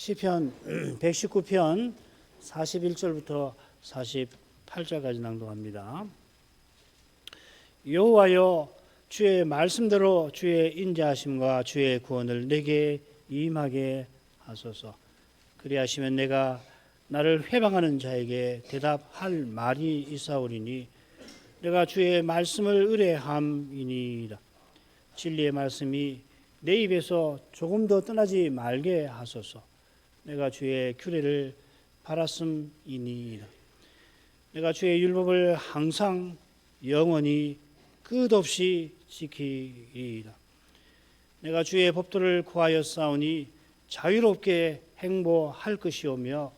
시편 119편 41절부터 48절까지 낭독합니다. 여호와여, 주의 말씀대로 주의 인자하심과 주의 구원을 내게 임하게 하소서. 그리하시면 내가 나를 회방하는 자에게 대답할 말이 있사오리니 내가 주의 말씀을 의뢰함이니이다. 진리의 말씀이 내 입에서 조금도 떠나지 말게 하소서. 내가 주의 규례를 바랐음이니이다. 내가 주의 율법을 항상 영원히 끝없이 지키리이다. 내가 주의 법도를 구하여 싸우니 자유롭게 행보할 것이오며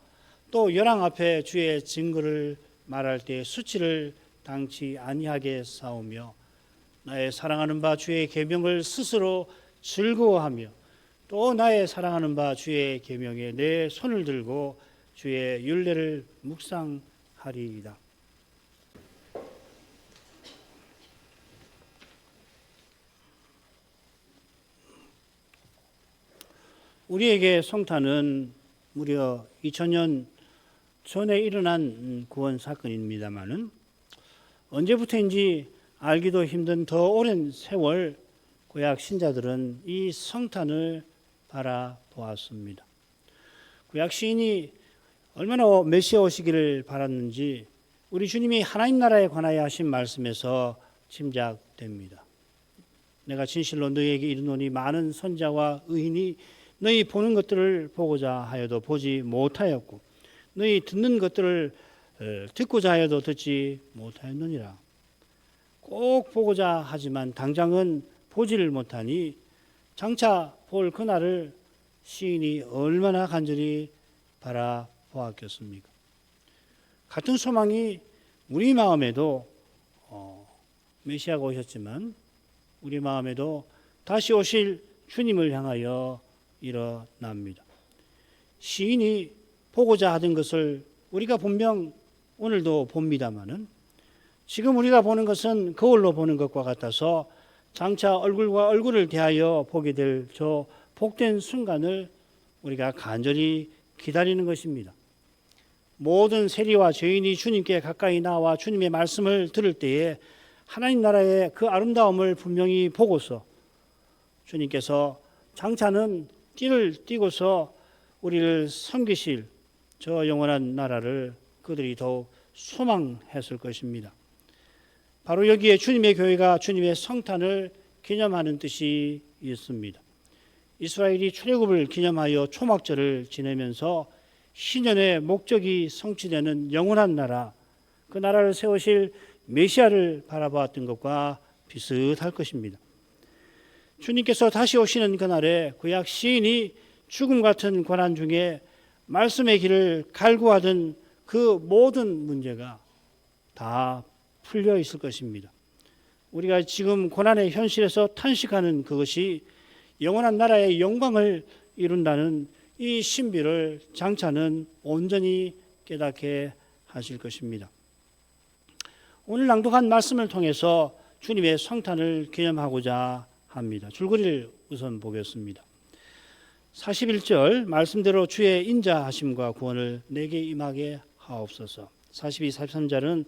또 열왕 앞에 주의 증거를 말할 때 수치를 당치 아니하게 싸우며 나의 사랑하는 바 주의 계명을 스스로 즐거워하며 또 나의 사랑하는 바 주의 계명에 내 손을 들고 주의 율례를 묵상하리이다. 우리에게 성탄은 무려 2000년 전에 일어난 구원 사건입니다마는 언제부터인지 알기도 힘든 더 오랜 세월 구약 신자들은 이 성탄을 바라보았습니다. 구약 시인이 얼마나 메시아 오시기를 바랐는지 우리 주님이 하나님 나라에 관하여 하신 말씀에서 짐작됩니다. 내가 진실로 너희에게 이르노니 많은 선자와 의인이 너희 보는 것들을 보고자 하여도 보지 못하였고 너희 듣는 것들을 듣고자 하여도 듣지 못하였느니라. 꼭 보고자 하지만 당장은 보지를 못하니 장차 볼 그날을 시인이 얼마나 간절히 바라보았겠습니까? 같은 소망이 우리 마음에도 메시아가 오셨지만 우리 마음에도 다시 오실 주님을 향하여 일어납니다. 시인이 보고자 하던 것을 우리가 분명 오늘도 봅니다마는 지금 우리가 보는 것은 거울로 보는 것과 같아서 장차 얼굴과 얼굴을 대하여 보게 될 저 복된 순간을 우리가 간절히 기다리는 것입니다. 모든 세리와 죄인이 주님께 가까이 나와 주님의 말씀을 들을 때에 하나님 나라의 그 아름다움을 분명히 보고서 주님께서 장차는 띠를 띠고서 우리를 섬기실 저 영원한 나라를 그들이 더욱 소망했을 것입니다. 바로 여기에 주님의 교회가 주님의 성탄을 기념하는 뜻이 있습니다. 이스라엘이 출애굽을 기념하여 초막절을 지내면서 신년의 목적이 성취되는 영원한 나라, 그 나라를 세우실 메시아를 바라보았던 것과 비슷할 것입니다. 주님께서 다시 오시는 그날에 구약 시인이 죽음 같은 고난 중에 말씀의 길을 갈구하던 그 모든 문제가 다 풀려 있을 것입니다. 우리가 지금 고난의 현실에서 탄식하는 그것이 영원한 나라의 영광을 이룬다는 이 신비를 장차는 온전히 깨닫게 하실 것입니다. 오늘 낭독한 말씀을 통해서 주님의 성탄을 기념하고자 합니다. 줄거리를 우선 보겠습니다. 41절 말씀대로 주의 인자하심과 구원을 내게 임하게 하옵소서. 42, 43절은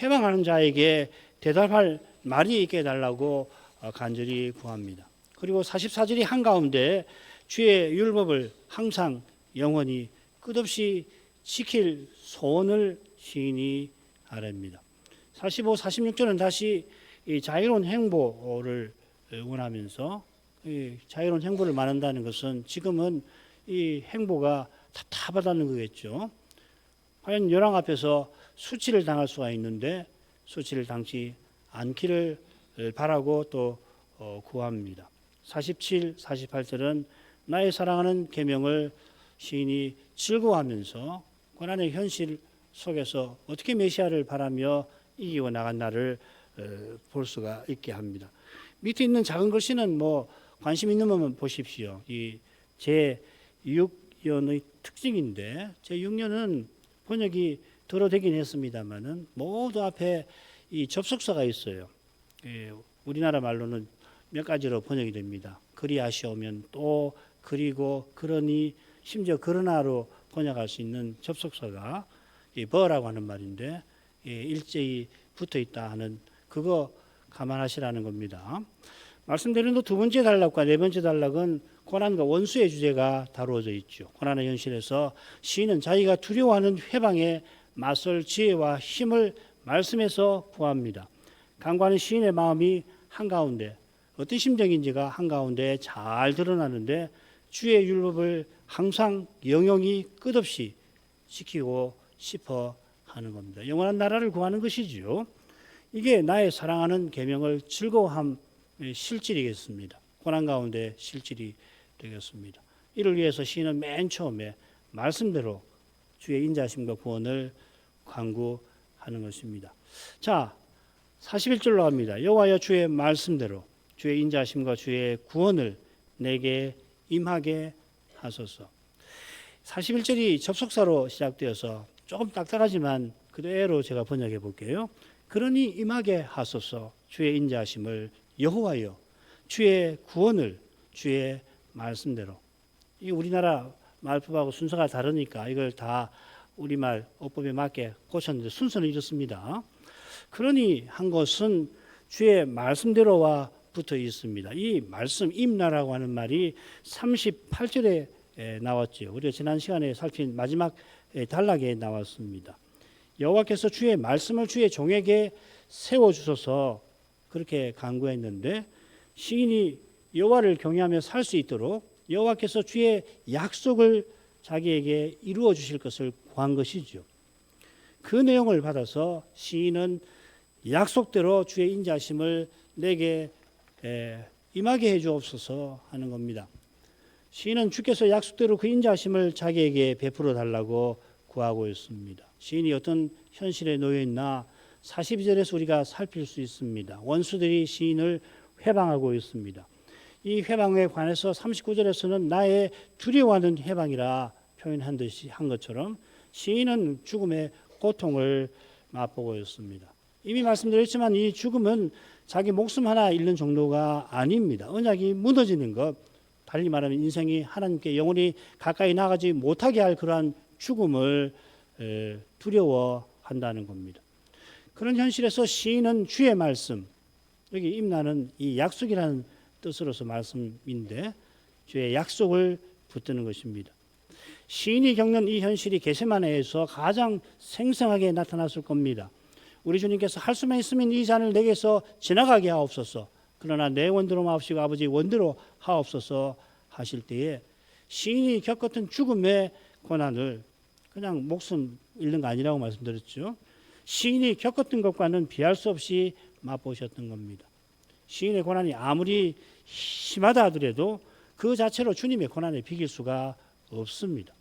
회방하는 자에게 대답할 말이 있게 해달라고 간절히 구합니다. 그리고 44절이 한가운데 주의 율법을 항상 영원히 끝없이 지킬 소원을 시인이 아뢰입니다. 45, 46절은 다시 이 자유로운 행보를 원하면서 이 자유로운 행보를 말한다는 것은 지금은 이 행보가 답답하다는 거겠죠. 과연 열왕 앞에서 수치를 당할 수가 있는데 수치를 당치 않기를 바라고 또 구합니다. 47, 48절은 나의 사랑하는 계명을 시인이 즐거워하면서 고난의 현실 속에서 어떻게 메시아를 바라며 이기고 나간 나를 볼 수가 있게 합니다. 밑에 있는 작은 글씨는 관심 있는 분만 보십시오. 이 제6연의 특징인데 제6연은 번역이 덜어 되긴 했습니다만은 모두 앞에 이 접속사가 있어요. 우리나라 말로는 몇 가지로 번역이 됩니다. 그리하시오면 또 그리고 그러니 심지어 그러나로 번역할 수 있는 접속사가 이 버라고 하는 말인데 일제히 붙어 있다 하는 그거 감안하시라는 겁니다. 말씀드린 두 번째 단락과 네 번째 단락은 고난과 원수의 주제가 다루어져 있죠. 고난의 현실에서 시인은 자기가 두려워하는 회방에 맞설 지혜와 힘을 말씀에서 구합니다. 간구하는 시인의 마음이 한가운데 어떤 심정인지가 한가운데 잘 드러나는데 주의 율법을 항상 영영이 끝없이 지키고 싶어 하는 겁니다. 영원한 나라를 구하는 것이지요. 이게 나의 사랑하는 계명을 즐거워함 실질이겠습니다. 고난 가운데 실질이 되겠습니다. 이를 위해서 시인은 맨 처음에 말씀대로 주의 인자심과 구원을 간구하는 것입니다. 자, 41절로 갑니다. 여호와여 주의 말씀대로 주의 인자심과 주의 구원을 내게 임하게 하소서. 41절이 접속사로 시작되어서 조금 딱딱하지만 그대로 제가 번역해 볼게요. 그러니 임하게 하소서. 주의 인자심을 여호와여 주의 구원을 주의 말씀대로. 이 우리나라 말법하고 순서가 다르니까 이걸 다 우리말 어법에 맞게 고쳤는데 순서는 이렇습니다. 그러니 한 것은 주의 말씀대로와 붙어 있습니다. 이 말씀 임나라고 하는 말이 38절에 나왔죠. 우리가 지난 시간에 살핀 마지막 단락에 나왔습니다. 여호와께서 주의 말씀을 주의 종에게 세워주소서 그렇게 간구했는데 시인이 여호와를 경외하며 살 수 있도록 여호와께서 주의 약속을 자기에게 이루어 주실 것을 구한 것이죠. 그 내용을 받아서 시인은 약속대로 주의 인자심을 내게 임하게 해 주옵소서 하는 겁니다. 시인은 주께서 약속대로 그 인자심을 자기에게 베풀어 달라고 구하고 있습니다. 시인이 어떤 현실에 놓여 있나 42절에서 우리가 살필 수 있습니다. 원수들이 시인을 회방하고 있습니다. 이 회방에 관해서 39절에서는 나의 두려워하는 회방이라 표현한 듯이 한 것처럼 시인은 죽음의 고통을 맛보고 있습니다. 이미 말씀드렸지만 이 죽음은 자기 목숨 하나 잃는 정도가 아닙니다. 언약이 무너지는 것, 달리 말하면 인생이 하나님께 영원히 가까이 나가지 못하게 할 그러한 죽음을 두려워한다는 겁니다. 그런 현실에서 시인은 주의 말씀, 여기 임나는 이 약속이라는 뜻으로서 말씀인데 주의 약속을 붙드는 것입니다. 시인이 겪는 이 현실이 겟세마네에서 가장 생생하게 나타났을 겁니다. 우리 주님께서 할 수만 있으면 이 잔을 내게서 지나가게 하옵소서. 그러나 내 원대로 마옵시고 아버지 원대로 하옵소서 하실 때에 시인이 겪었던 죽음의 고난을 그냥 목숨 잃는 거 아니라고 말씀드렸죠. 시인이 겪었던 것과는 비할 수 없이 맛보셨던 겁니다. 시인의 고난이 아무리 심하다 하더라도 그 자체로 주님의 고난에 비길 수가 없습니다.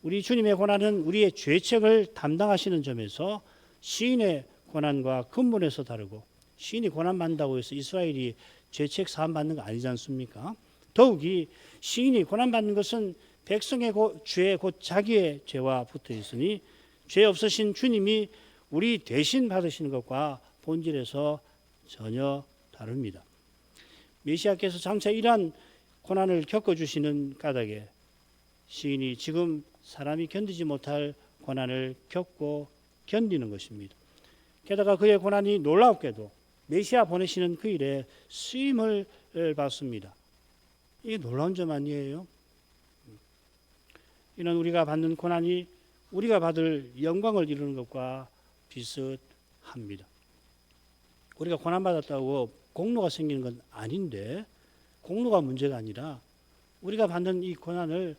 우리 주님의 고난은 우리의 죄책을 담당하시는 점에서 시인의 고난과 근본에서 다르고 시인이 고난받는다고 해서 이스라엘이 죄책 사함 받는 거 아니지 않습니까? 더욱이 시인이 고난받는 것은 백성의 죄 곧 자기의 죄와 붙어 있으니 죄 없으신 주님이 우리 대신 받으시는 것과 본질에서 전혀 다릅니다. 메시아께서 장차 이러한 고난을 겪어주시는 까닭에 시인이 지금 사람이 견디지 못할 고난을 겪고 견디는 것입니다. 게다가 그의 고난이 놀랍게도 메시아 보내시는 그 일에 쓰임을 받습니다. 이게 놀라운 점 아니에요? 이는 우리가 받는 고난이 우리가 받을 영광을 이루는 것과 비슷합니다. 우리가 고난받았다고 공로가 생기는 건 아닌데 공로가 문제가 아니라 우리가 받는 이 고난을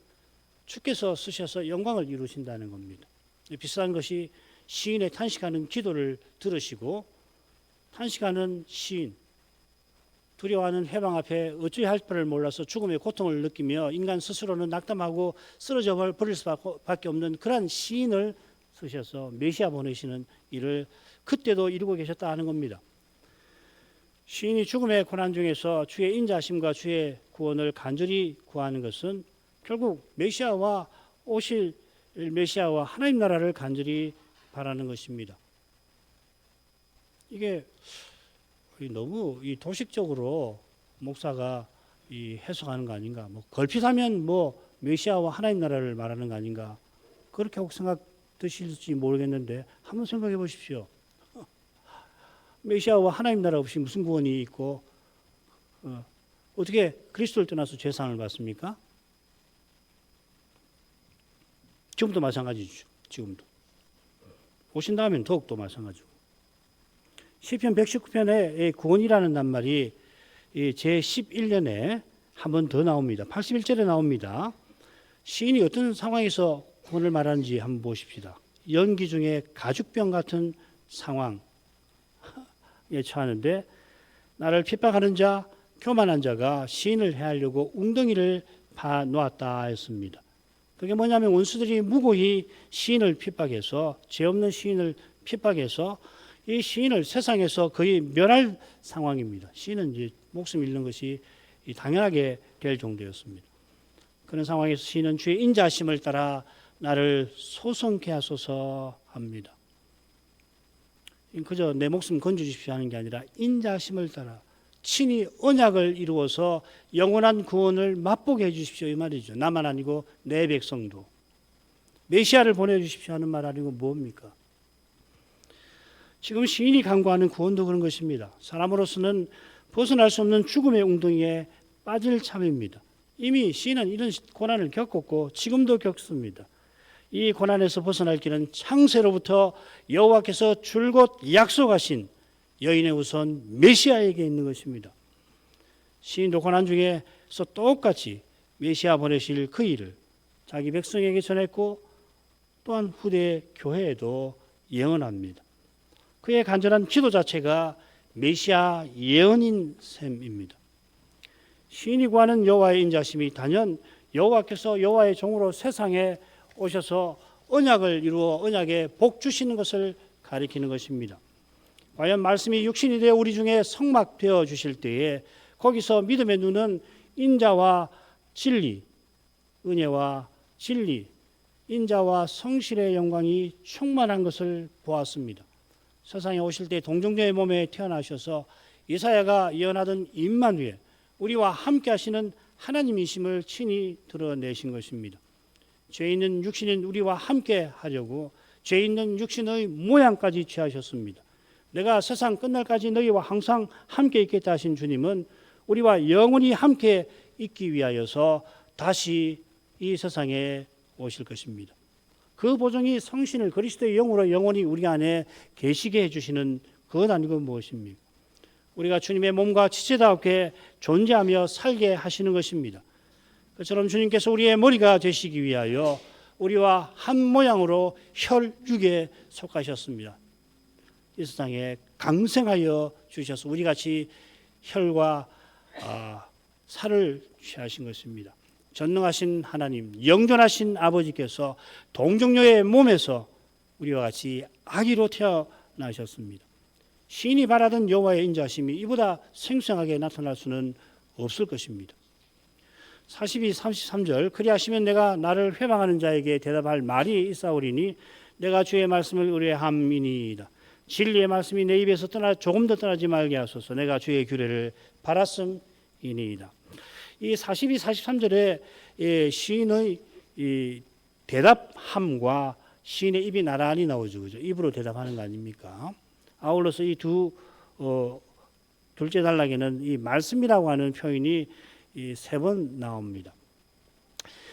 주께서 쓰셔서 영광을 이루신다는 겁니다. 비슷한 것이 시인의 탄식하는 기도를 들으시고 탄식하는 시인, 두려워하는 해방 앞에 어찌 할 바를 몰라서 죽음의 고통을 느끼며 인간 스스로는 낙담하고 쓰러져 버릴 수밖에 없는 그러한 시인을 쓰셔서 메시아 보내시는 일을 그때도 이루고 계셨다 하는 겁니다. 시인이 죽음의 고난 중에서 주의 인자심과 주의 구원을 간절히 구하는 것은 결국 메시아와 오실 메시아와 하나님 나라를 간절히 바라는 것입니다. 이게 너무 도식적으로 목사가 해석하는 거 아닌가? 걸핏하면 메시아와 하나님 나라를 말하는 거 아닌가, 그렇게 혹 생각 드실지 모르겠는데 한번 생각해 보십시오. 메시아와 하나님 나라 없이 무슨 구원이 있고 어떻게 그리스도를 떠나서 죄사함을 받습니까? 지금도 마찬가지죠. 지금도 오신 다음엔 더욱더 마찬가지고. 시편 119편에 구원이라는 낱말이 제11년에 한 번 더 나옵니다. 81절에 나옵니다. 시인이 어떤 상황에서 구원을 말하는지 한번 보십시다. 연기 중에 가죽병 같은 상황에 처하는데 나를 핍박하는 자, 교만한 자가 시인을 해하려고 웅덩이를 파 놓았다 했습니다. 그게 뭐냐면 원수들이 무고히 시인을 핍박해서, 죄 없는 시인을 핍박해서 이 시인을 세상에서 거의 멸할 상황입니다. 시인은 이제 목숨 잃는 것이 당연하게 될 정도였습니다. 그런 상황에서 시인은 주의 인자하심을 따라 나를 소성케 하소서 합니다. 그저 내 목숨 건져주십시오 하는 게 아니라 인자하심을 따라 친히 언약을 이루어서 영원한 구원을 맛보게 해주십시오 이 말이죠. 나만 아니고 내 백성도. 메시아를 보내주십시오 하는 말 아니고 뭡니까? 지금 시인이 간구하는 구원도 그런 것입니다. 사람으로서는 벗어날 수 없는 죽음의 웅덩이에 빠질 참입니다. 이미 시인은 이런 고난을 겪었고 지금도 겪습니다. 이 고난에서 벗어날 길은 창세로부터 여호와께서 줄곧 약속하신 여인의 우선 메시아에게 있는 것입니다. 시인도 고난 중에서 똑같이 메시아 보내실 그 일을 자기 백성에게 전했고 또한 후대 교회에도 예언합니다. 그의 간절한 기도 자체가 메시아 예언인 셈입니다. 시인이 구하는 여호와의 인자심이 단연 여호와께서 여호와의 종으로 세상에 오셔서 언약을 이루어 언약에 복 주시는 것을 가리키는 것입니다. 과연 말씀이 육신이 되어 우리 중에 성막되어 주실 때에 거기서 믿음의 눈은 인자와 진리, 은혜와 진리, 인자와 성실의 영광이 충만한 것을 보았습니다. 세상에 오실 때 동정녀의 몸에 태어나셔서 이사야가 예언하던 임마누엘, 우리와 함께 하시는 하나님이심을 친히 드러내신 것입니다. 죄 있는 육신인 우리와 함께 하려고 죄 있는 육신의 모양까지 취하셨습니다. 내가 세상 끝날까지 너희와 항상 함께 있겠다 하신 주님은 우리와 영원히 함께 있기 위하여서 다시 이 세상에 오실 것입니다. 그 보증이 성신을 그리스도의 영으로 영원히 우리 안에 계시게 해주시는 그것 아니고 무엇입니까? 우리가 주님의 몸과 지체답게 존재하며 살게 하시는 것입니다. 그처럼 주님께서 우리의 머리가 되시기 위하여 우리와 한 모양으로 혈육에 속하셨습니다. 이 세상에 강생하여 주셔서 우리같이 혈과 살을 취하신 것입니다. 전능하신 하나님, 영존하신 아버지께서 동정녀의 몸에서 우리와 같이 아기로 태어나셨습니다. 시인이 바라던 여호와의 인자심이 이보다 생생하게 나타날 수는 없을 것입니다. 42, 33절 그리하시면 내가 나를 회방하는 자에게 대답할 말이 있사오리니 내가 주의 말씀을 의뢰함이니이다. 진리의 말씀이 내 입에서 조금도 떠나지 말게 하소서. 내가 주의 규례를 바랐음이니이다. 이 42, 43절에 시인의 이 대답함과 시인의 입이 나란히 나오죠. 그죠? 입으로 대답하는 거 아닙니까? 아울러서 이 둘째 단락에는 이 말씀이라고 하는 표현이 3번 나옵니다.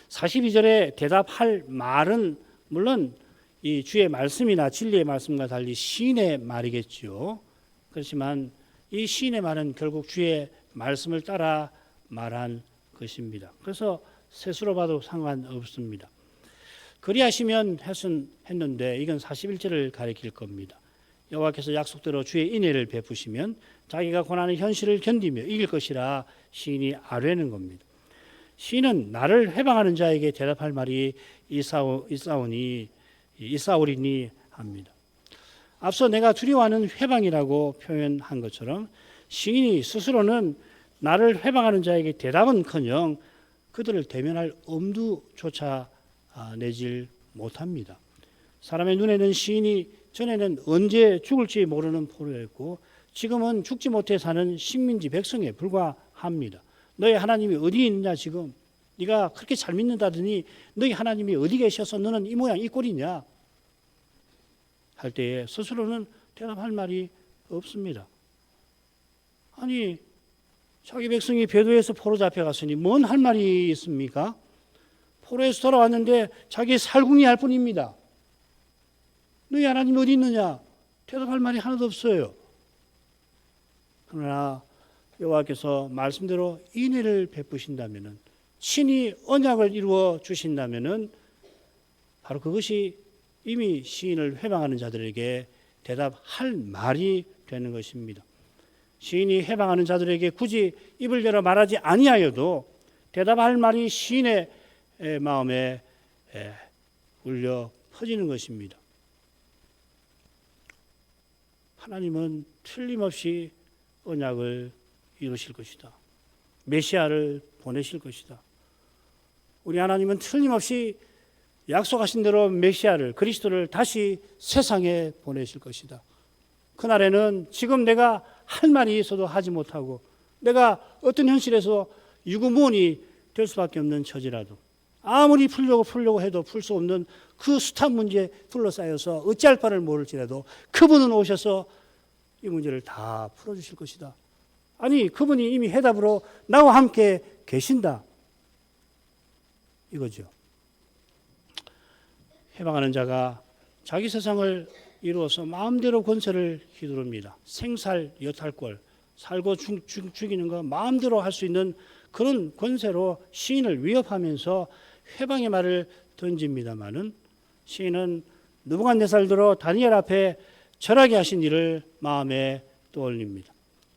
42절에 대답할 말은 물론 이 주의 말씀이나 진리의 말씀과 달리 시인의 말이겠죠. 그렇지만 이 시인의 말은 결국 주의 말씀을 따라 말한 것입니다. 그래서 셋으로 봐도 상관없습니다. 그리하시면 했는데 이건 41절을 가리킬 겁니다. 여호와께서 약속대로 주의 인애를 베푸시면 자기가 고난의 현실을 견디며 이길 것이라 시인이 아뢰는 겁니다. 시인은 나를 해방하는 자에게 대답할 말이 있사오리니 합니다. 앞서 내가 두려워하는 회방이라고 표현한 것처럼 시인이 스스로는 나를 회방하는 자에게 대답은커녕 그들을 대면할 엄두조차 내질 못합니다. 사람의 눈에는 시인이 전에는 언제 죽을지 모르는 포로였고 지금은 죽지 못해 사는 식민지 백성에 불과합니다. 너의 하나님이 어디 있느냐 지금 네가 그렇게 잘 믿는다더니 너희 하나님이 어디 계셔서 너는 이 모양 이 꼴이냐 할 때에 스스로는 대답할 말이 없습니다. 아니 자기 백성이 배도에서 포로 잡혀갔으니 뭔 할 말이 있습니까? 포로에서 돌아왔는데 자기 살궁이 할 뿐입니다. 너희 하나님 어디 있느냐? 대답할 말이 하나도 없어요. 그러나 여호와께서 말씀대로 인애를 베푸신다면은, 친히 언약을 이루어 주신다면은 바로 그것이 이미 시인을 회방하는 자들에게 대답할 말이 되는 것입니다. 시인이 해방하는 자들에게 굳이 입을 열어 말하지 아니하여도 대답할 말이 시인의 마음에 울려 퍼지는 것입니다. 하나님은 틀림없이 언약을 이루실 것이다. 메시아를 보내실 것이다. 우리 하나님은 틀림없이 약속하신 대로 메시아를, 그리스도를 다시 세상에 보내실 것이다. 그날에는 지금 내가 할 말이 있어도 하지 못하고 내가 어떤 현실에서 유구무원이 될 수밖에 없는 처지라도 아무리 풀려고 해도 풀 수 없는 그 숱한 문제에 둘러싸여서 어찌할 바를 모를지라도 그분은 오셔서 이 문제를 다 풀어주실 것이다. 아니 그분이 이미 해답으로 나와 함께 계신다. 이거죠. 해방하는 자가 자기 세상을 이루어서 마음대로 권세를 휘두릅니다. 생살 여탈골, 살고 죽이는 거 마음대로 할 수 있는 그런 권세로 시인을 위협하면서 회방의 말을 던집니다마는, 시인은 느부갓네살대로 다니엘 앞에 절하게 하신 일을 마음에 떠올립니다.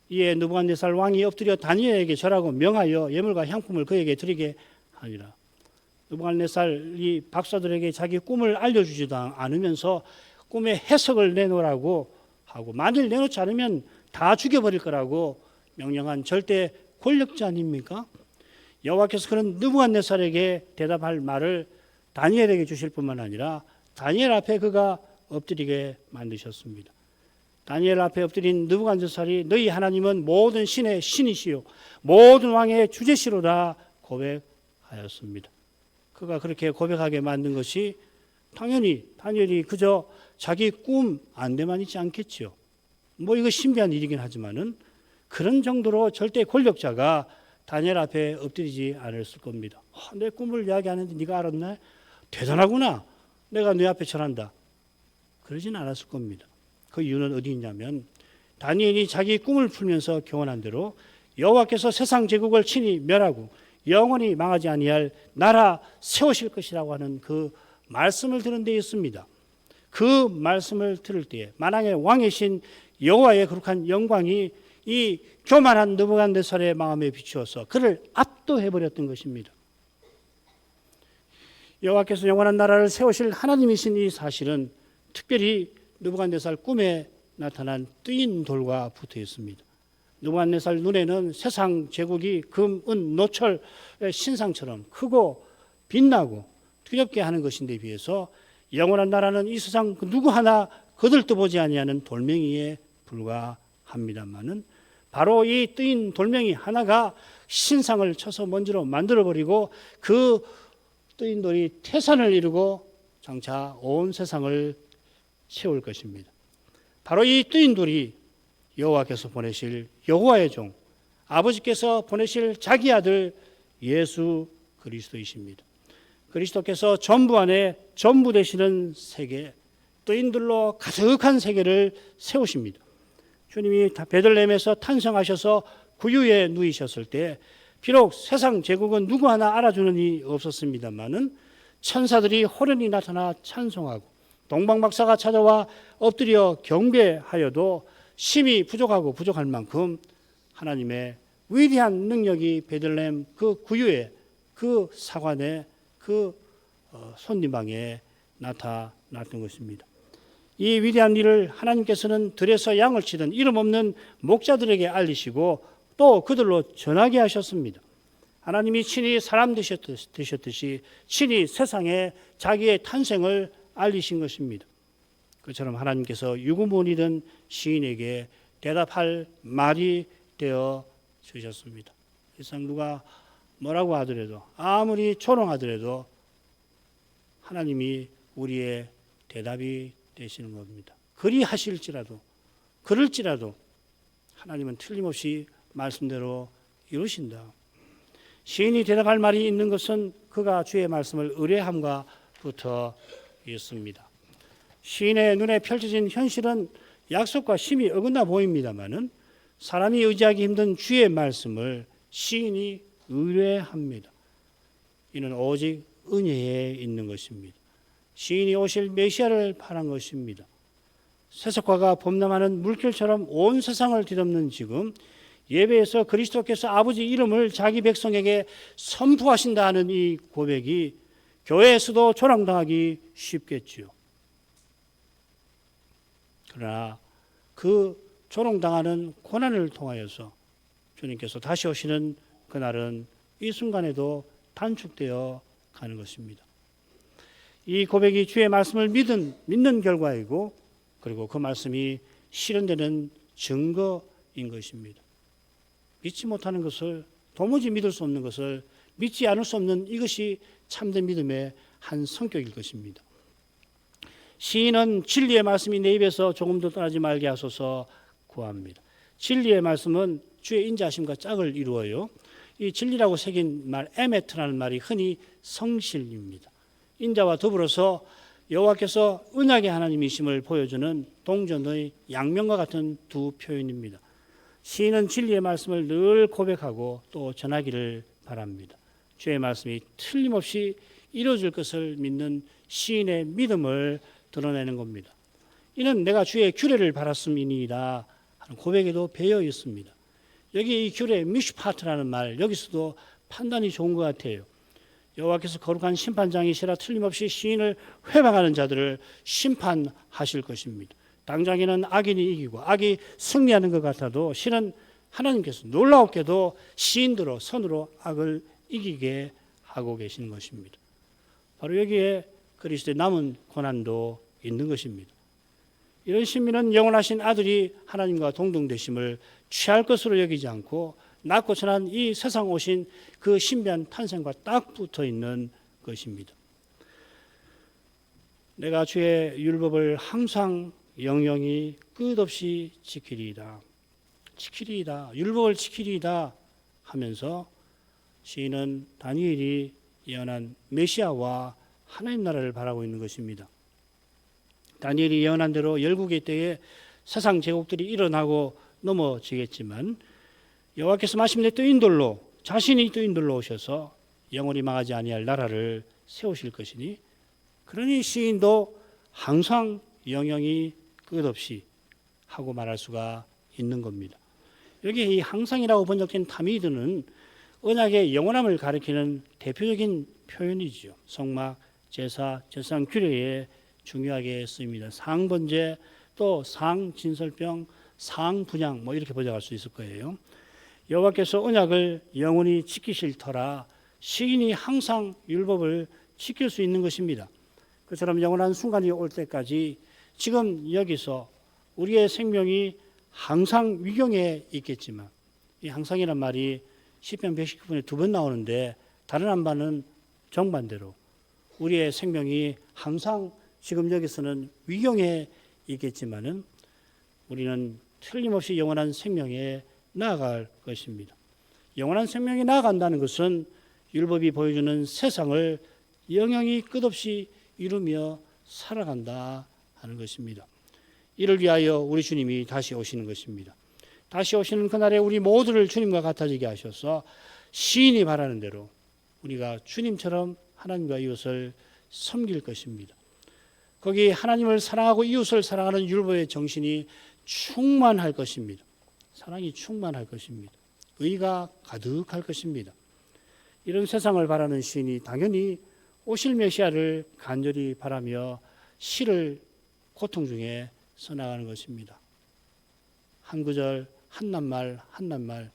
이에 느부갓네살 왕이 엎드려 다니엘에게 절하고 명하여 예물과 향품을 그에게 드리게 하니라. 느부갓네살이 박사들에게 자기 꿈을 알려주지도 않으면서 꿈의 해석을 내놓으라고 하고, 만일 내놓지 않으면 다 죽여버릴 거라고 명령한 절대 권력자 아닙니까? 여호와께서 그런 느부갓네살에게 대답할 말을 다니엘에게 주실 뿐만 아니라 다니엘 앞에 그가 엎드리게 만드셨습니다. 다니엘 앞에 엎드린 느부갓네살이 너희 하나님은 모든 신의 신이시요 모든 왕의 주제시로다 고백하였습니다. 그가 그렇게 고백하게 만든 것이 당연히 다니엘이 그저 자기 꿈 안대만 있지 않겠죠. 뭐 이거 신비한 일이긴 하지만은 그런 정도로 절대 권력자가 다니엘 앞에 엎드리지 않았을 겁니다. 내 꿈을 이야기하는데 네가 알았네? 대단하구나. 내가 네 앞에 절한다. 그러진 않았을 겁니다. 그 이유는 어디 있냐면 다니엘이 자기 꿈을 풀면서 경험한 대로 여호와께서 세상 제국을 친히 멸하고 영원히 망하지 아니할 나라 세우실 것이라고 하는 그 말씀을 들은 데 있습니다. 그 말씀을 들을 때에 만왕의 왕이신 여호와의 거룩한 영광이 이 교만한 느부갓네살의 마음에 비추어서 그를 압도해버렸던 것입니다. 여호와께서 영원한 나라를 세우실 하나님이신 이 사실은 특별히 느부갓네살 꿈에 나타난 뜨인 돌과 붙어 있습니다. 느부갓네살 눈에는 세상 제국이 금, 은, 노철의 신상처럼 크고 빛나고 두렵게 하는 것인데 비해서 영원한 나라는 이 세상 누구 하나 거들떠보지 아니하는 돌멩이에 불과합니다마는 바로 이 뜨인 돌멩이 하나가 신상을 쳐서 먼지로 만들어버리고 그 뜨인 돌이 태산을 이루고 장차 온 세상을 채울 것입니다. 바로 이 뜨인 돌이 여호와께서 보내실 여호와의 종, 아버지께서 보내실 자기 아들 예수 그리스도이십니다. 그리스도께서 전부 안에 전부 되시는 세계, 뜨인들로 가득한 세계를 세우십니다. 주님이 베들레헴에서 탄생하셔서 구유에 누이셨을 때 비록 세상 제국은 누구 하나 알아주는 이 없었습니다마는 천사들이 호련히 나타나 찬송하고 동방박사가 찾아와 엎드려 경배하여도 심히 부족할 만큼 하나님의 위대한 능력이 베들레헴 그 구유에, 그 사관에, 그 손님방에 나타났던 것입니다. 이 위대한 일을 하나님께서는 들에서 양을 치던 이름 없는 목자들에게 알리시고 또 그들로 전하게 하셨습니다. 하나님이 친히 사람 되셨듯이 친히 세상에 자기의 탄생을 알리신 것입니다. 그처럼 하나님께서 유구무원이던 시인에게 대답할 말이 되어 주셨습니다. 세상 누가 뭐라고 하더라도 아무리 조롱하더라도 하나님이 우리의 대답이 되시는 겁니다. 그리 하실지라도 그럴지라도 하나님은 틀림없이 말씀대로 이루신다. 시인이 대답할 말이 있는 것은 그가 주의 말씀을 의뢰함과부터 있습니다. 시인의 눈에 펼쳐진 현실은 약속과 심히 어긋나 보입니다마는 사람이 의지하기 힘든 주의 말씀을 시인이 의뢰합니다. 이는 오직 은혜에 있는 것입니다. 시인이 오실 메시아를 바란 것입니다. 세속화가 범람하는 물결처럼 온 세상을 뒤덮는 지금 예배에서 그리스도께서 아버지 이름을 자기 백성에게 선포하신다 하는 이 고백이 교회에서도 조랑당하기 쉽겠지요. 그러나 그 조롱당하는 고난을 통하여서 주님께서 다시 오시는 그날은 이 순간에도 단축되어 가는 것입니다. 이 고백이 주의 말씀을 믿는 결과이고 그리고 그 말씀이 실현되는 증거인 것입니다. 믿지 못하는 것을 도무지 믿을 수 없는 것을 믿지 않을 수 없는 이것이 참된 믿음의 한 성격일 것입니다. 시인은 진리의 말씀이 내 입에서 조금도 떠나지 말게 하소서 구합니다. 진리의 말씀은 주의 인자하심과 짝을 이루어요. 이 진리라고 새긴 말 에메트라는 말이 흔히 성실입니다. 인자와 더불어서 여호와께서 언약의 하나님이심을 보여주는 동전의 양면과 같은 두 표현입니다. 시인은 진리의 말씀을 늘 고백하고 또 전하기를 바랍니다. 주의 말씀이 틀림없이 이루어질 것을 믿는 시인의 믿음을 드러내는 겁니다. 이는 내가 주의 규례를 바랐음이니이다 하는 고백에도 배어 있습니다. 여기 이 규례 미슈파트라는 말 여기서도 판단이 좋은 것 같아요. 여호와께서 거룩한 심판장이시라 틀림없이 시인을 회방하는 자들을 심판하실 것입니다. 당장에는 악인이 이기고 악이 승리하는 것 같아도 실은 하나님께서 놀라웠게도 시인들로 선으로 악을 이기게 하고 계시는 것입니다. 바로 여기에 그리스도의 남은 고난도 있는 것입니다. 이런 신민은 영원하신 아들이 하나님과 동등되심을 취할 것으로 여기지 않고 낮고 천한 이 세상 오신 그 신비한 탄생과 딱 붙어 있는 것입니다. 내가 주의 율법을 항상 영영이 끝없이 지키리이다. 지키리이다. 율법을 지키리이다 하면서 시인은 다니엘이 예언한 메시아와 하나님 나라를 바라고 있는 것입니다. 다니엘이 예언한 대로 열국의 때에 세상 제국들이 일어나고 넘어지겠지만 여호와께서 마침내 뜨인돌로 자신이 뜨인돌로 오셔서 영원히 망하지 아니할 나라를 세우실 것이니 그러니 시인도 항상 영영이 끝없이 하고 말할 수가 있는 겁니다. 여기 이 항상이라고 번역된 타미드는 언약의 영원함을 가리키는 대표적인 표현이죠. 성막, 제사, 제사상 규례에 중요하게 쓰입니다. 상번제, 또 상진설병, 상분양 이렇게 번역할 수 있을 거예요. 여호와께서 언약을 영원히 지키실 터라 시인이 항상 율법을 지킬 수 있는 것입니다. 그처럼 영원한 순간이 올 때까지 지금 여기서 우리의 생명이 항상 위경에 있겠지만 이 항상이란 말이 시편 119편에 2번 나오는데 다른 한 반은 정반대로 우리의 생명이 항상 지금 여기서는 위경에 있겠지만은 우리는 틀림없이 영원한 생명에 나아갈 것입니다. 영원한 생명에 나아간다는 것은 율법이 보여주는 세상을 영영이 끝없이 이루며 살아간다 하는 것입니다. 이를 위하여 우리 주님이 다시 오시는 것입니다. 다시 오시는 그날에 우리 모두를 주님과 같아지게 하셔서 시인이 바라는 대로 우리가 주님처럼 하나님과 이웃을 섬길 것입니다. 거기 하나님을 사랑하고 이웃을 사랑하는 율법의 정신이 충만할 것입니다. 사랑이 충만할 것입니다. 의가 가득할 것입니다. 이런 세상을 바라는 시인이 당연히 오실 메시아를 간절히 바라며 시를 고통 중에 써나가는 것입니다. 한 구절, 한 낱말, 한 낱말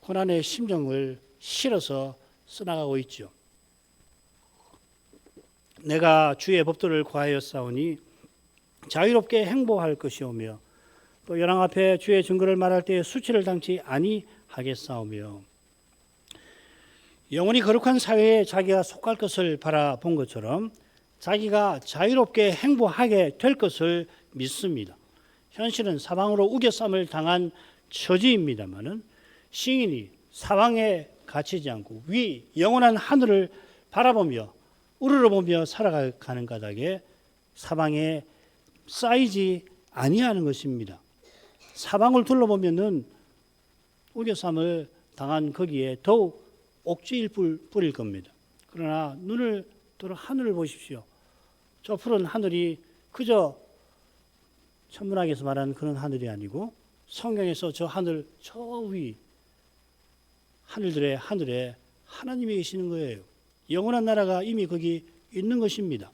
고난의 심정을 실어서 써나가고 있죠. 내가 주의 법도를 구하였사오니 자유롭게 행보할 것이오며 또 열왕 앞에 주의 증거를 말할 때 수치를 당치 아니하겠사오며 영원히 거룩한 사회에 자기가 속할 것을 바라본 것처럼 자기가 자유롭게 행복하게 될 것을 믿습니다. 현실은 사방으로 우겨쌈을 당한 처지입니다마는 시인이 사방에 갇히지 않고 위 영원한 하늘을 바라보며 우러러보며 살아가는 까닭에 사방에 쌓이지 아니하는 것입니다. 사방을 둘러보면은 우겨쌈을 당한 거기에 더욱 옥죄일 뿌릴 겁니다. 그러나 눈을 들어 하늘을 보십시오. 저 푸른 하늘이 그저 천문학에서 말하는 그런 하늘이 아니고 성경에서 저 하늘 저 위 하늘들의 하늘에 하나님이 계시는 거예요. 영원한 나라가 이미 거기 있는 것입니다.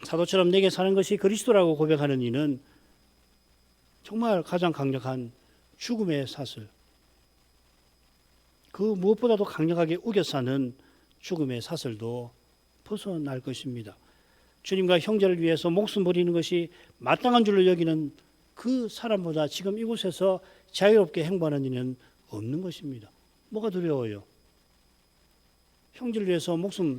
사도처럼 내게 사는 것이 그리스도라고 고백하는 이는 정말 가장 강력한 죽음의 사슬, 그 무엇보다도 강력하게 우겨싸는 죽음의 사슬도 벗어날 것입니다. 주님과 형제를 위해서 목숨 버리는 것이 마땅한 줄로 여기는 그 사람보다 지금 이곳에서 자유롭게 행보하는 이는 없는 것입니다. 뭐가 두려워요? 형제를 위해서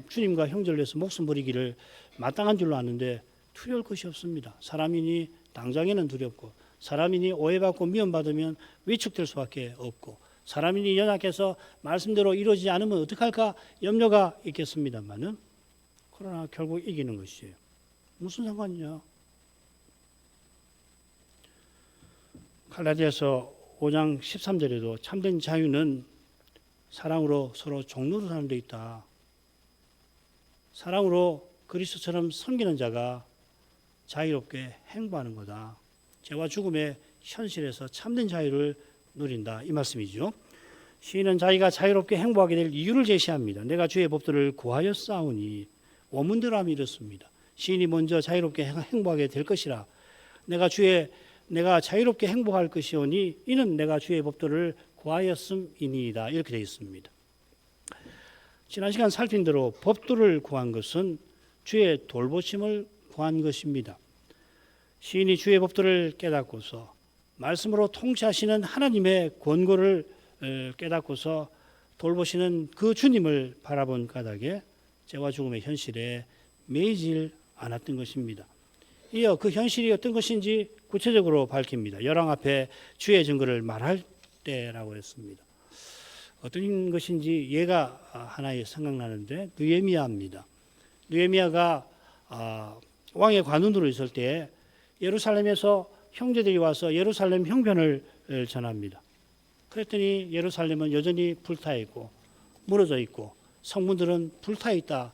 주님과 형제를 위해서 목숨 버리기를 마땅한 줄로 아는데 두려울 것이 없습니다. 사람이니 당장에는 두렵고, 사람이니 오해받고 미움받으면 위축될 수밖에 없고, 사람이니 연약해서 말씀대로 이루어지지 않으면 어떡할까 염려가 있겠습니다만은, 그러나 결국 이기는 것이에요. 무슨 상관이냐? 갈라디아서 5장 13절에도 참된 자유는 사랑으로 서로 종로로 사는 데 있다. 사랑으로 그리스도처럼 섬기는 자가 자유롭게 행보하는 거다. 죄와 죽음의 현실에서 참된 자유를 누린다. 이 말씀이죠. 시인은 자기가 자유롭게 행보하게 될 이유를 제시합니다. 내가 주의 법도를 구하여 싸우니, 원문대로 하면 이렇습니다. 시인이 먼저 자유롭게 행보하게 될 것이라. 내가 자유롭게 행복할 것이오니 이는 내가 주의 법도를 구하였음이니이다. 이렇게 되어 있습니다. 지난 시간 살핀 대로 법도를 구한 것은 주의 돌보심을 구한 것입니다. 시인이 주의 법도를 깨닫고서 말씀으로 통치하시는 하나님의 권고를 깨닫고서 돌보시는 그 주님을 바라본 까닭에 죄와 죽음의 현실에 매이질 않았던 것입니다. 이어 그 현실이 어떤 것인지 구체적으로 밝힙니다. 열왕 앞에 주의 증거를 말할 때라고 했습니다. 어떤 것인지 예가 하나에 생각나는데 느헤미야입니다. 느헤미야가 왕의 관원으로 있을 때 예루살렘에서 형제들이 와서 예루살렘 형편을 전합니다. 그랬더니 예루살렘은 여전히 불타 있고 무너져 있고 성문들은 불타 있다.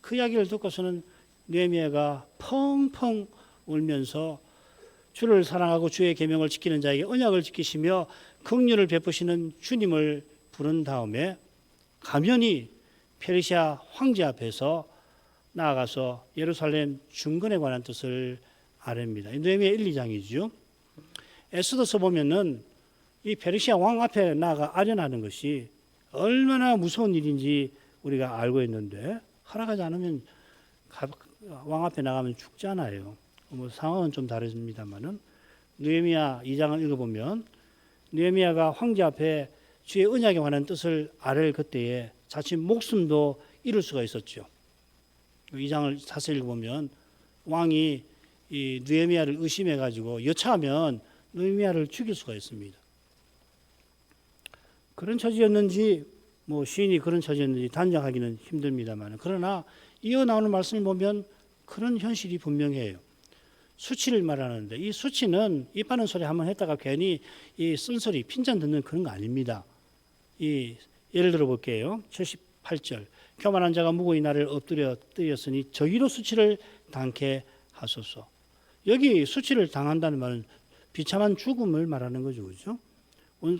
그 이야기를 듣고서는 느헤미야가 펑펑 울면서 주를 사랑하고 주의 계명을 지키는 자에게 언약을 지키시며 긍휼을 베푸시는 주님을 부른 다음에 가면이 페르시아 황제 앞에서 나아가서 예루살렘 중건에 관한 뜻을 아뢰입니다. 느헤미야 1, 2장이죠. 에스더서 보면은 이 페르시아 왕 앞에 나아가 아련하는 것이 얼마나 무서운 일인지 우리가 알고 있는데 허락하지 않으면 왕 앞에 나가면 죽잖아요. 뭐 상황은 좀 다릅니다만은 느헤미야 2장을 읽어보면 느헤미야가 황제 앞에 주의 언약에 관한 뜻을 아뢰 그때에 자칫 목숨도 잃을 수가 있었죠. 2장을 자세히 읽어보면 왕이 이 느헤미야를 의심해가지고 여차하면 느헤미야를 죽일 수가 있습니다. 그런 처지였는지 뭐 시인이 그런 처지였는지 단정하기는 힘듭니다만, 그러나 이어 나오는 말씀을 보면 그런 현실이 분명해요. 수치를 말하는데 이 수치는 입 바른 소리 한번 했다가 괜히 이 쓴소리 핀잔 듣는 그런 거 아닙니다. 예를 들어 볼게요. 78절 교만한 자가 무고히 나를 엎드려 뜨였으니 저희로 수치를 당케 하소서. 여기 수치를 당한다는 말은 비참한 죽음을 말하는 거죠. 그렇죠?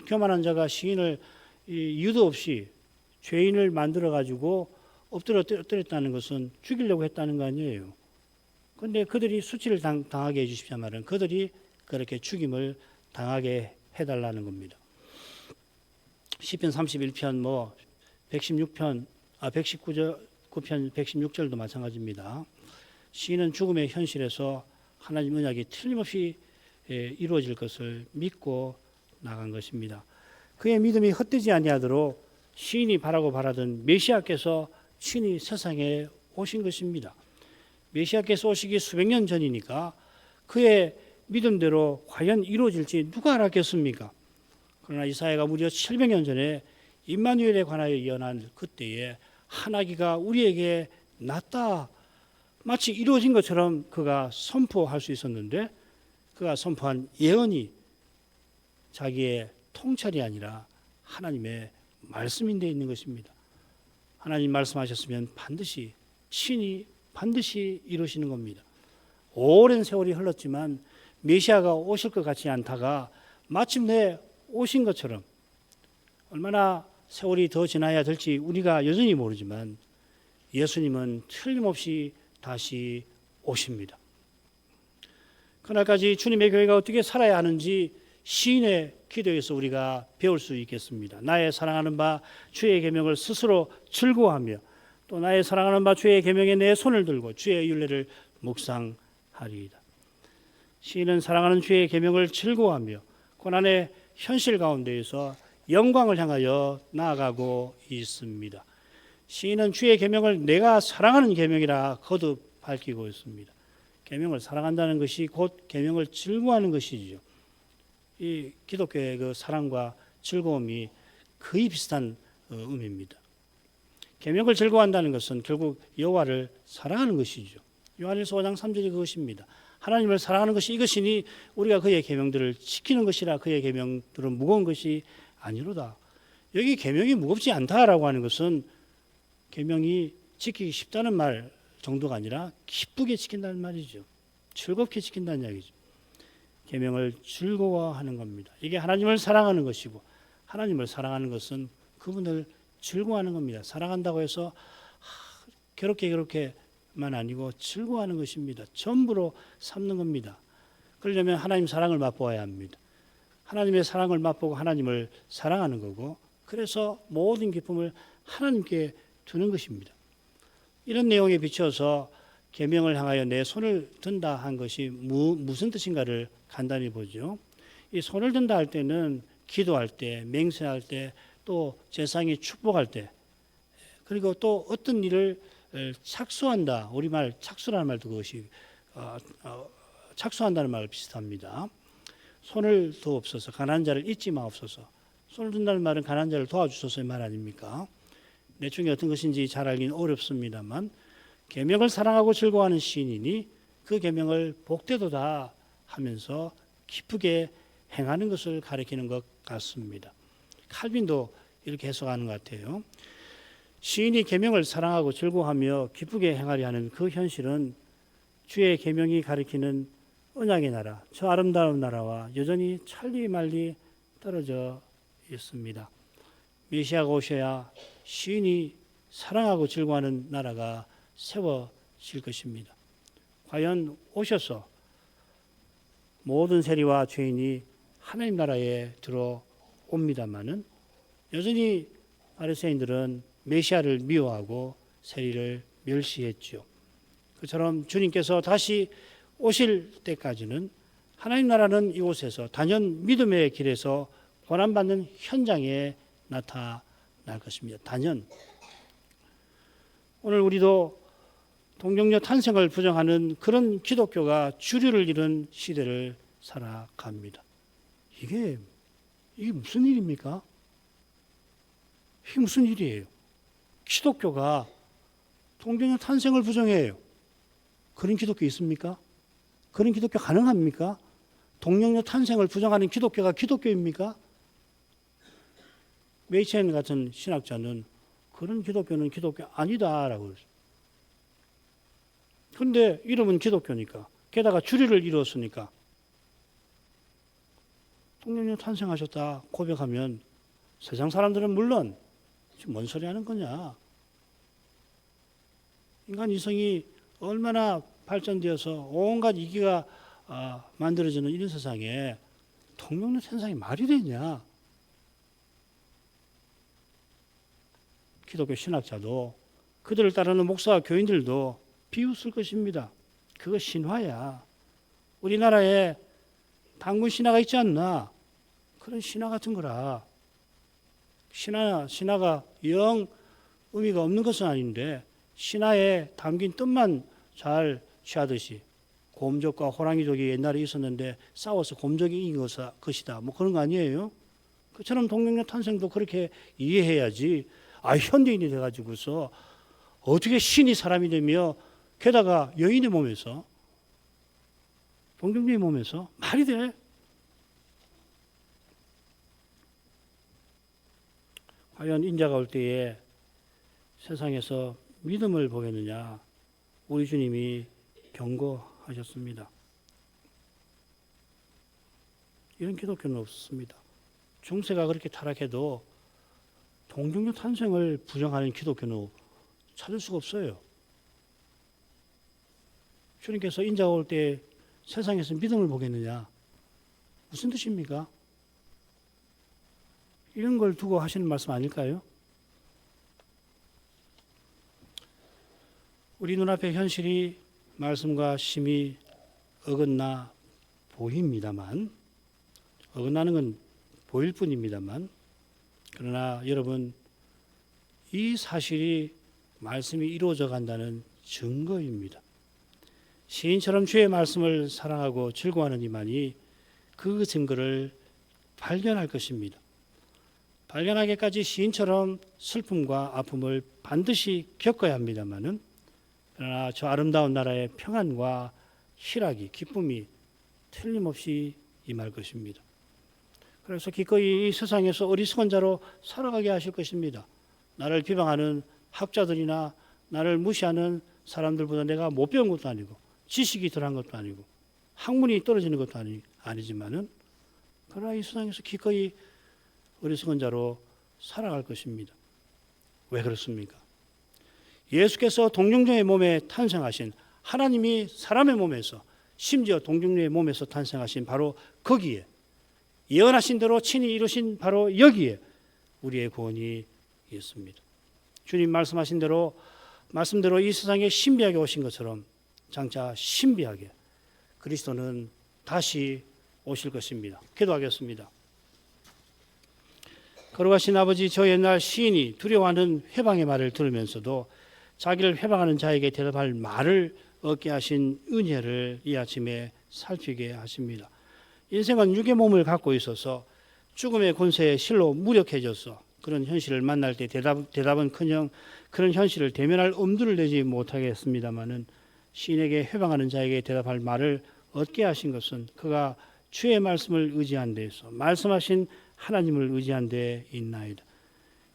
교만한 자가 시인을 이유도 없이 죄인을 만들어 가지고 엎드려 뜨렸다는 것은 죽이려고 했다는 거 아니에요. 그런데 그들이 수치를 당하게 해주십시오 말은 그들이 그렇게 죽임을 당하게 해달라는 겁니다. 시편 31편 뭐 119편 116절도 마찬가지입니다. 시인은 죽음의 현실에서 하나님 언약이 틀림없이 이루어질 것을 믿고 나간 것입니다. 그의 믿음이 헛되지 아니하도록 시인이 바라고 바라던 메시아께서 친히 세상에 오신 것입니다. 메시아께서 오시기 수백 년 전이니까 그의 믿음대로 과연 이루어질지 누가 알았겠습니까? 그러나 이사야가 무려 700년 전에 임마누엘에 관하여 예언한 그때에 하나기가 우리에게 났다, 마치 이루어진 것처럼 그가 선포할 수 있었는데, 그가 선포한 예언이 자기의 통찰이 아니라 하나님의 말씀인데 있는 것입니다. 하나님 말씀하셨으면 반드시 친히 반드시 이루시는 겁니다. 오랜 세월이 흘렀지만 메시아가 오실 것 같지 않다가 마침내 오신 것처럼, 얼마나 세월이 더 지나야 될지 우리가 여전히 모르지만 예수님은 틀림없이 다시 오십니다. 그날까지 주님의 교회가 어떻게 살아야 하는지 시인의 기도에서 우리가 배울 수 있겠습니다. 나의 사랑하는 바 주의 계명을 스스로 즐거워하며, 또 나의 사랑하는 바 주의 계명에 내 손을 들고 주의 율례를 묵상하리이다. 시인은 사랑하는 주의 계명을 즐거워하며 고난의 현실 가운데에서 영광을 향하여 나아가고 있습니다. 시인은 주의 계명을 내가 사랑하는 계명이라 거듭 밝히고 있습니다. 계명을 사랑한다는 것이 곧 계명을 즐거워하는 것이죠. 이 기독교의 그 사랑과 즐거움이 거의 비슷한 의미입니다. 계명을 즐거워한다는 것은 결국 여호와를 사랑하는 것이죠. 요한일서 5장 3절이 그것입니다. 하나님을 사랑하는 것이 이것이니 우리가 그의 계명들을 지키는 것이라. 그의 계명들은 무거운 것이 아니로다. 여기 계명이 무겁지 않다라고 하는 것은 계명이 지키기 쉽다는 말 정도가 아니라 기쁘게 지킨다는 말이죠. 즐겁게 지킨다는 이야기죠. 계명을 즐거워하는 겁니다. 이게 하나님을 사랑하는 것이고, 하나님을 사랑하는 것은 그분을 즐거워하는 겁니다. 사랑한다고 해서 그렇게만 아니고 즐거워하는 것입니다. 전부로 삼는 겁니다. 그러려면 하나님 사랑을 맛보아야 합니다. 하나님의 사랑을 맛보고 하나님을 사랑하는 거고, 그래서 모든 기쁨을 하나님께 두는 것입니다. 이런 내용에 비춰서 계명을 향하여 내 손을 든다 한 것이 무슨 뜻인가를 간단히 보죠. 이 손을 든다 할 때는 기도할 때, 맹세할 때, 또 제사장이 축복할 때, 그리고 또 어떤 일을 착수한다. 우리말 착수라는 말도 그것이 착수한다는 말 비슷합니다. 손을 두옵소서, 가난한 자를 잊지 마옵소서. 손을 든다는 말은 가난한 자를 도와주소서의 말 아닙니까? 내 중에 어떤 것인지 잘 알기는 어렵습니다만 계명을 사랑하고 즐거워하는 시인이니 그 계명을 복되도다 하면서 기쁘게 행하는 것을 가리키는 것 같습니다. 칼빈도 이렇게 해석하는 것 같아요. 시인이 계명을 사랑하고 즐거워하며 기쁘게 행하려 하는 그 현실은 주의 계명이 가리키는 언약의 나라, 저 아름다운 나라와 여전히 천리말리 떨어져 있습니다. 메시아가 오셔야 시인이 사랑하고 즐거워하는 나라가 세워질 것입니다. 과연 오셔서 모든 세리와 죄인이 하나님 나라에 들어옵니다마는 여전히 바리새인들은 메시아를 미워하고 세리를 멸시했죠. 그처럼 주님께서 다시 오실 때까지는 하나님 나라는 이곳에서 단연 믿음의 길에서 고난받는 현장에 나타날 것입니다. 단연. 오늘 우리도 동정녀 탄생을 부정하는 그런 기독교가 주류를 이룬 시대를 살아갑니다. 이게 무슨 일입니까? 이게 무슨 일이에요? 기독교가 동정녀 탄생을 부정해요. 그런 기독교 있습니까? 그런 기독교 가능합니까? 동정녀 탄생을 부정하는 기독교가 기독교입니까? 메이첸 같은 신학자는 그런 기독교는 기독교 아니다라고 그랬어요. 그런데 이름은 기독교니까, 게다가 주류를 이루었으니까 동정녀 탄생하셨다 고백하면 세상 사람들은 물론 지금 뭔 소리 하는 거냐, 인간 이성이 얼마나 발전되어서 온갖 이기가 만들어지는 이런 세상에 동정녀 탄생이 말이 되냐. 기독교 신학자도 그들을 따르는 목사와 교인들도 비웃을 것입니다. 그거 신화야. 우리나라에 단군 신화가 있지 않나? 그런 신화 같은 거라. 신화가 영 의미가 없는 것은 아닌데 신화에 담긴 뜻만 잘 취하듯이 곰족과 호랑이족이 옛날에 있었는데 싸워서 곰족이 이긴 것이다. 뭐 그런 거 아니에요? 그처럼 동정녀 탄생도 그렇게 이해해야지. 현대인이 돼가지고서 어떻게 신이 사람이 되며 게다가 여인의 몸에서 동정녀의 몸에서 말이 돼? 과연 인자가 올 때에 세상에서 믿음을 보겠느냐? 우리 주님이 경고하셨습니다. 이런 기독교는 없습니다. 중세가 그렇게 타락해도 동정녀 탄생을 부정하는 기독교는 찾을 수가 없어요. 주님께서 인자가 올 때 세상에서 믿음을 보겠느냐? 무슨 뜻입니까? 이런 걸 두고 하시는 말씀 아닐까요? 우리 눈앞의 현실이 말씀과 심히 어긋나 보입니다만, 어긋나는 건 보일 뿐입니다만, 그러나 여러분, 이 사실이 말씀이 이루어져 간다는 증거입니다. 시인처럼 주의 말씀을 사랑하고 즐거워하는 이만이 그 증거를 발견할 것입니다. 발견하기까지 시인처럼 슬픔과 아픔을 반드시 겪어야 합니다만은, 그러나 저 아름다운 나라의 평안과 희락이, 기쁨이 틀림없이 임할 것입니다. 그래서 기꺼이 이 세상에서 어리석은 자로 살아가게 하실 것입니다. 나를 비방하는 학자들이나 나를 무시하는 사람들보다 내가 못 배운 것도 아니고 지식이 덜한 것도 아니고 학문이 떨어지는 것도 아니지만은, 그러나 이 세상에서 기꺼이 어리석은 자로 살아갈 것입니다. 왜 그렇습니까? 예수께서 동정녀의 몸에 탄생하신, 하나님이 사람의 몸에서, 심지어 동정녀의 몸에서 탄생하신 바로 거기에, 예언하신 대로 친히 이루신 바로 여기에 우리의 구원이 있습니다. 주님 말씀대로 이 세상에 신비하게 오신 것처럼 장차 신비하게 그리스도는 다시 오실 것입니다. 기도하겠습니다. 걸어가신 아버지, 저 옛날 시인이 두려워하는 회방의 말을 들으면서도 자기를 회방하는 자에게 대답할 말을 얻게 하신 은혜를 이 아침에 살피게 하십니다. 인생은 육의 몸을 갖고 있어서 죽음의 권세에 실로 무력해져서 그런 현실을 만날 때 대답은커녕 그런 현실을 대면할 엄두를 내지 못하겠습니다마는, 시인에게 회방하는 자에게 대답할 말을 얻게 하신 것은 그가 주의 말씀을 의지한 데에서, 말씀하신 하나님을 의지한 데에 있나이다.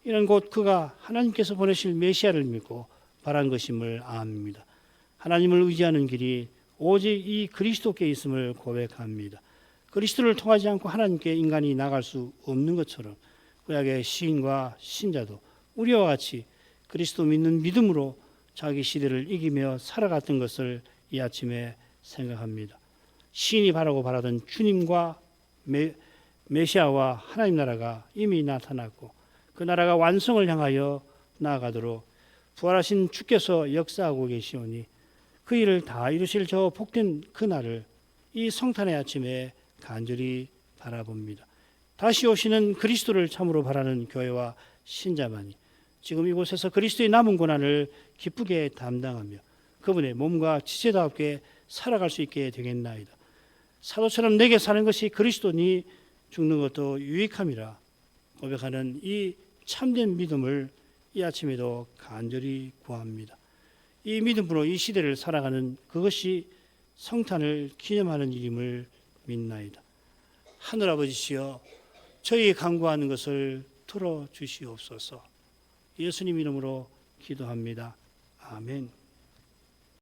이는 곧 그가 하나님께서 보내실 메시아를 믿고 바란 것임을 압니다. 하나님을 의지하는 길이 오직 이 그리스도께 있음을 고백합니다. 그리스도를 통하지 않고 하나님께 인간이 나갈 수 없는 것처럼 구약의 시인과 신자도 우리와 같이 그리스도 믿는 믿음으로 자기 시대를 이기며 살아갔던 것을 이 아침에 생각합니다. 시인이 바라던 주님과 메시아와 하나님 나라가 이미 나타났고 그 나라가 완성을 향하여 나아가도록 부활하신 주께서 역사하고 계시오니 그 일을 다 이루실 저 복된 그날을 이 성탄의 아침에 간절히 바라봅니다. 다시 오시는 그리스도를 참으로 바라는 교회와 신자만이 지금 이곳에서 그리스도의 남은 고난을 기쁘게 담당하며 그분의 몸과 지체답게 살아갈 수 있게 되겠나이다. 사도처럼 내게 사는 것이 그리스도니 죽는 것도 유익함이라 고백하는 이 참된 믿음을 이 아침에도 간절히 구합니다. 이 믿음으로 이 시대를 살아가는 그것이 성탄을 기념하는 일임을 믿나이다. 하늘아버지시여, 저희 간구하는 것을 들어주시옵소서. 예수님 이름으로 기도합니다. 아멘.